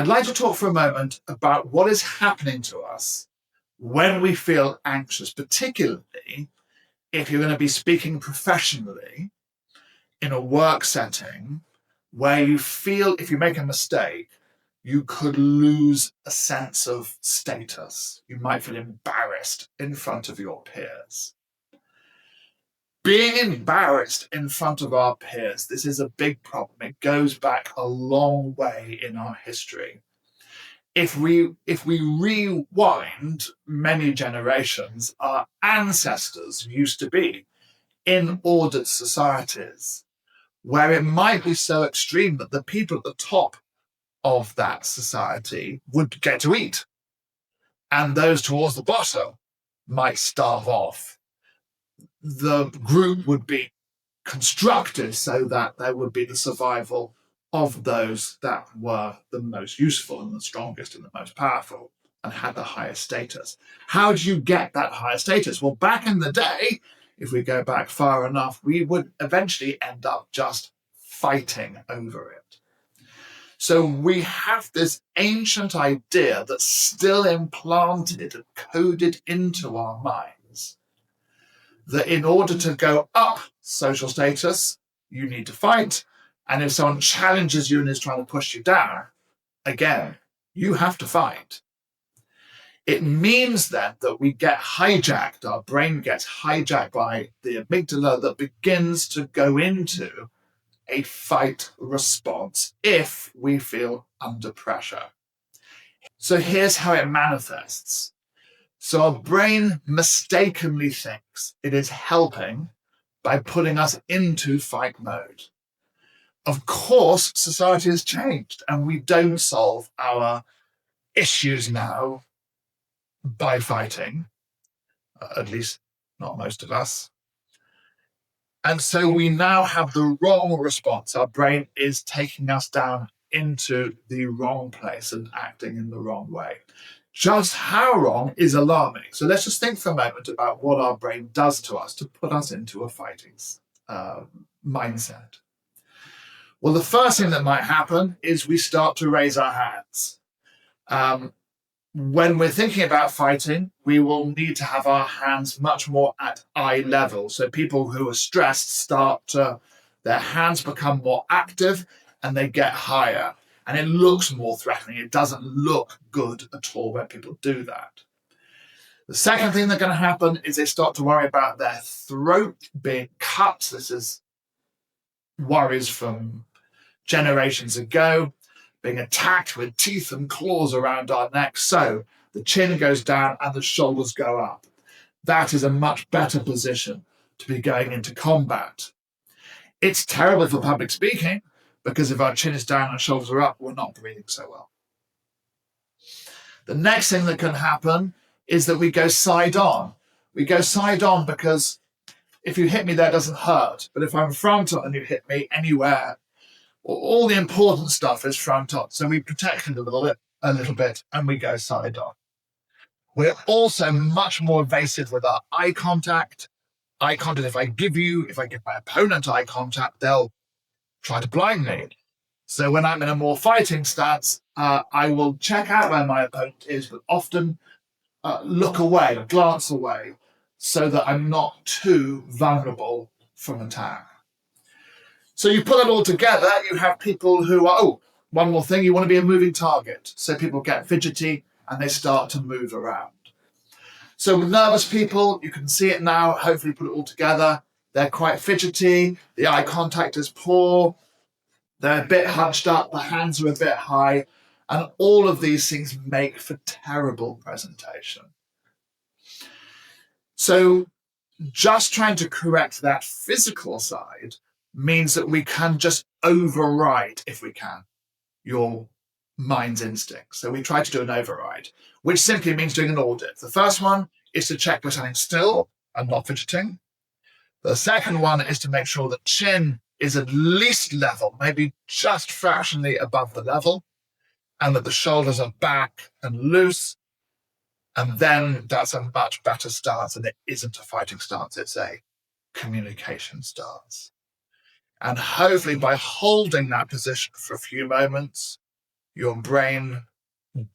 I'd like to talk for a moment about what is happening to us when we feel anxious, particularly if you're going to be speaking professionally in a work setting where you feel if you make a mistake, you could lose a sense of status. You might feel embarrassed in front of your peers. Being embarrassed in front of our peers, this is a big problem. It goes back a long way in our history. If we rewind many generations, our ancestors used to be in ordered societies where it might be so extreme that the people at the top of that society would get to eat, and those towards the bottom might starve off. The group would be constructed so that there would be the survival of those that were the most useful and the strongest and the most powerful and had the highest status. How do you get that higher status? Well, back in the day, if we go back far enough, we would eventually end up just fighting over it. So we have this ancient idea that's still implanted and coded into our minds that in order to go up social status, you need to fight. And if someone challenges you and is trying to push you down, again, you have to fight. It means then that we get hijacked, our brain gets hijacked by the amygdala that begins to go into a fight response if we feel under pressure. So here's how it manifests. So our brain mistakenly thinks it is helping by putting us into fight mode. Of course, society has changed and we don't solve our issues now by fighting, at least not most of us. And so we now have the wrong response. Our brain is taking us down into the wrong place and acting in the wrong way. Just how wrong is alarming. So let's just think for a moment about what our brain does to us to put us into a fighting mindset. Well, the first thing that might happen is we start to raise our hands. When we're thinking about fighting, we will need to have our hands much more at eye level. So people who are stressed their hands become more active and they get higher. And it looks more threatening. It doesn't look good at all when people do that. The second thing that's going to happen is they start to worry about their throat being cut. This is worries from generations ago, being attacked with teeth and claws around our neck. So the chin goes down and the shoulders go up. That is a much better position to be going into combat. It's terrible for public speaking because if our chin is down and shoulders are up, we're not breathing so well. The next thing that can happen is that we go side on. We go side on because if you hit me there, it doesn't hurt. But if I'm front on and you hit me anywhere, all the important stuff is front on. So we protect it a little bit and we go side on. We're also much more evasive with our eye contact. Eye contact, if I give my opponent eye contact, they'll try to blind me. So when I'm in a more fighting stance, I will check out where my opponent is, but often look away, glance away, so that I'm not too vulnerable from attack. So you put it all together, you have people who are, one more thing, you want to be a moving target. So people get fidgety and they start to move around. So with nervous people, you can see it now, hopefully put it all together. They're quite fidgety, the eye contact is poor, they're a bit hunched up, the hands are a bit high, and all of these things make for terrible presentation. So just trying to correct that physical side means that we can just override, if we can, your mind's instinct. So we try to do an override, which simply means doing an audit. The first one is to check we're standing still and not fidgeting. The second one is to make sure that chin is at least level, maybe just fractionally above the level, and that the shoulders are back and loose. And then that's a much better stance, and it isn't a fighting stance, it's a communication stance. And hopefully by holding that position for a few moments, your brain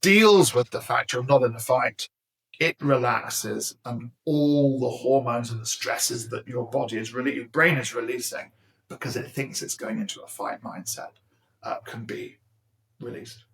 deals with the fact you're not in a fight, it relaxes, and all the hormones and the stresses that your brain is releasing because it thinks it's going into a fight mindset can be released.